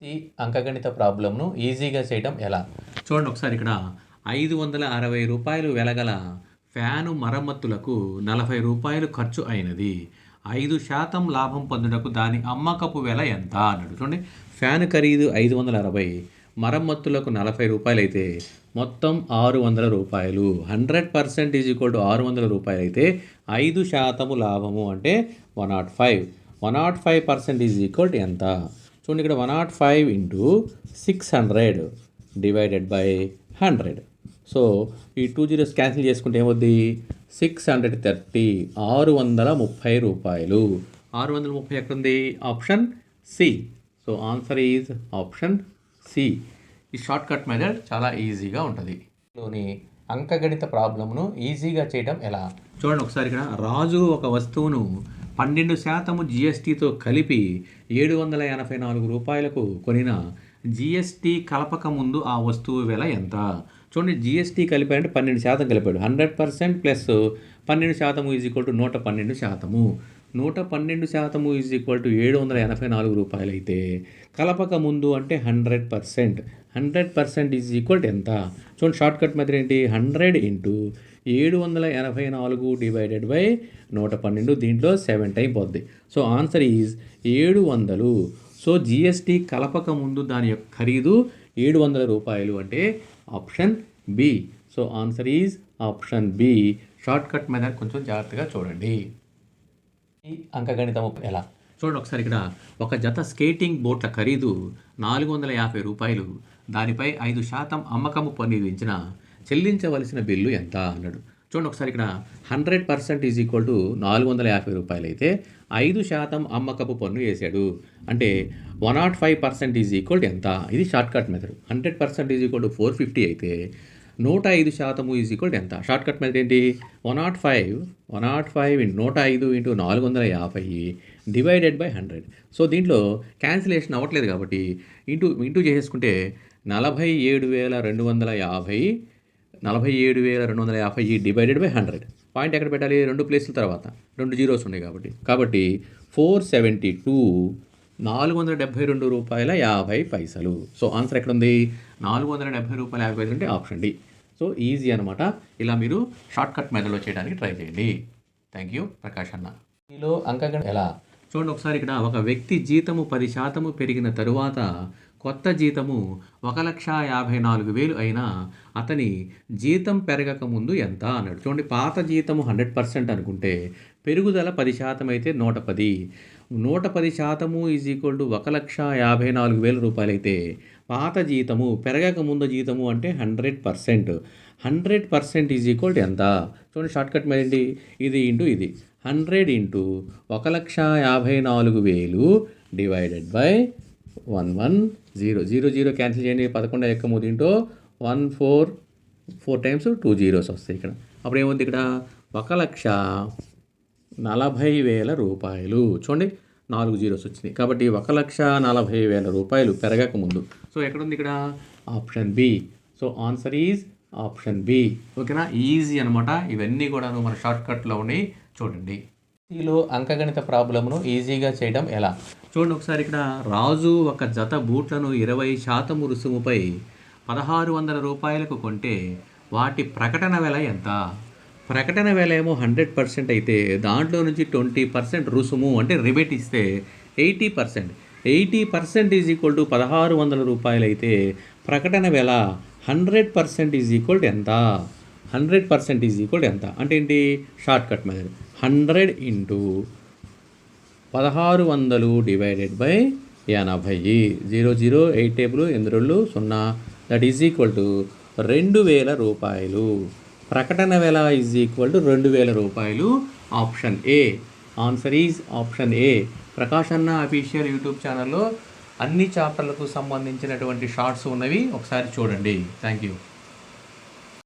ఈ అంకగణిత ప్రాబ్లమ్‌ను ఈజీగా చేయడం ఎలా? చూడండి ఒకసారి ఇక్కడ రూ. 560 వెలగల ఫ్యాను మరమ్మతులకు రూ. 40 ఖర్చు అయినది. 5% లాభం పొందుటకు దాని అమ్మకపు వెల ఎంత అన్నాడు. చూడండి ఫ్యాను ఖరీదు 560, మరమ్మతులకు రూ. 40 అయితే మొత్తం రూ. 600. 100% ఈజ్ ఈక్వల్ టు రూ. 600 అయితే 5% లాభము అంటే 105. 105% ఈజ్ ఈక్వల్ టు ఎంత? చూడండి ఇక్కడ 105 ఇంటూ 600 డివైడెడ్ బై 100. సో ఈ 2 జీరోస్ క్యాన్సిల్ చేసుకుంటే ఏమవుద్ది? 630 630. 630 ఎక్కడుంది? Option C. So answer is option C. ఈ షార్ట్ కట్ మెథడ్ చాలా ఈజీగా ఉంటుంది. లోని అంకగణిత ప్రాబ్లమ్ను ఈజీగా చేయడం ఎలా? చూడండి ఒకసారి ఇక్కడ రాజు ఒక వస్తువును 12% జిఎస్టీతో కలిపి రూ. 784 కొనిన జిఎస్టీ కలపక ముందు ఆ వస్తువు వెల ఎంత? చూడండి జిఎస్టీ కలిపారంటే 12% కలిపాడు. 100% plus 12% is equal to 112%. 112% is equal to రూ. 784 అయితే కలపక ముందు అంటే 100%. 100% ఈజ్ ఈక్వల్ టు ఎంత? చూడండి షార్ట్ కట్ మెథడ్ ఏంటి? 100 ఇంటూ 784 డివైడెడ్ బై 112. దీంట్లో 7 టైం పోద్ది. So answer is 700. So GST కలపక ముందు దాని యొక్క ఖరీదు రూ. 700 అంటే option B. So answer is option B. Short cut method కొంచెం జాగ్రత్తగా చూడండి. ఈ అంకగణితం ఎలా? చూడండి ఒకసారి ఇక్కడ ఒక జత స్కేటింగ్ బోట్ల ఖరీదు రూ. 450. దానిపై 5% అమ్మకము పన్ను విధించిన చెల్లించవలసిన బిల్లు ఎంత అన్నాడు. చూడండి ఒకసారి ఇక్కడ 100% ఈజ్ ఈక్వల్ టు రూ. 450 అయితే 5% అమ్మకపు పన్ను వేసాడు. అంటే 105% ఈజ్ ఈక్వల్ టు ఎంత? ఇది short cut method. 100% is equal to 450 అయితే 105% ఈజ్ ఈక్వల్ టు ఎంత? షార్ట్ కట్ మెథడ్ ఏంటి? 105 into 105 into 450 divided by 100. So దీంట్లో క్యాన్సిలేషన్ అవ్వట్లేదు కాబట్టి ఇంటూ చేసేసుకుంటే 47,250 డివైడెడ్ బై 100. పాయింట్ ఎక్కడ పెట్టాలి? 2 ప్లేసుల తర్వాత 2 జీరోస్ ఉన్నాయి కాబట్టి 472 రూ. 472.50. సో ఆన్సర్ ఎక్కడ ఉంది? రూ. 470.50 అంటే ఆప్షన్ డి. సో ఈజీ అనమాట. ఇలా మీరు షార్ట్ కట్ మెథడ్లో చేయడానికి ట్రై చేయండి. థ్యాంక్ యూ ప్రకాష్ అన్న. మీలో అంకగణితం ఎలా? చూడండి ఒకసారి ఇక్కడ ఒక వ్యక్తి జీతము 10% పెరిగిన తరువాత కొత్త జీతము 1,54,000 అయినా అతని జీతం పెరగక ముందు ఎంత అన్నాడు. చూడండి పాత జీతము 100% అనుకుంటే పెరుగుదల 10% అయితే 110. 110% ఈజ్ ఈక్వల్ టు 1,54,000 అయితే పాత జీతము పెరగక ముందు జీతము అంటే 100%. 100% ఈజ్ ఈక్వల్ టు ఎంత? చూడండి షార్ట్ కట్ మీద ఏంటి? ఇది ఇంటూ ఇది 100 ఇంటూ 1,54,000 డివైడెడ్ బై 110 క్యాన్సిల్ చేయండి. 11 ఎక్కము దీంట్లో 4 టైమ్స్ 2 జీరోస్ వస్తాయి ఇక్కడ. అప్పుడు ఏముంది ఇక్కడ? 1,40,000 చూడండి 4 జీరోస్ వచ్చినాయి కాబట్టి 1,40,000 పెరగక ముందు. సో ఎక్కడుంది ఇక్కడ? Option B. So answer is option B. ఓకేనా? ఈజీ అనమాట. ఇవన్నీ కూడా మన షార్ట్ కట్లో ఉన్నాయి చూడండి. ఈలో అంకగణిత ప్రాబ్లమ్ను ఈజీగా చేయడం ఎలా? చూడండి ఒకసారి ఇక్కడ రాజు ఒక జత బూట్లను 20% రుసుముపై రూ. 1,600 కొంటే వాటి ప్రకటన వెల ఎంత? ప్రకటన వెల ఏమో 100% అయితే దాంట్లో నుంచి 20% రుసుము అంటే రిబేట్ ఇస్తే 80%. 80% ఈజ్ ఈక్వల్ టు రూ. 1,600 అయితే ప్రకటన వెల 100% ఈజ్ ఈక్వల్ టు ఎంత? 100% ఈజ్ ఈక్వల్ టు ఎంత? అంటే ఏంటి? Short cut method. 100 into 1,600 divided by 80. 0 8 table 8 0 that is equal to రూ. 2,000. ప్రకటన వెల ఈజ్ ఈక్వల్ టు రూ. 2,000. Option A. Answer is option A. Prakash అన్న అఫీషియల్ యూట్యూబ్ ఛానల్లో అన్ని చాప్టర్లకు సంబంధించినటువంటి షార్ట్స్ ఉన్నవి ఒకసారి చూడండి. Thank you.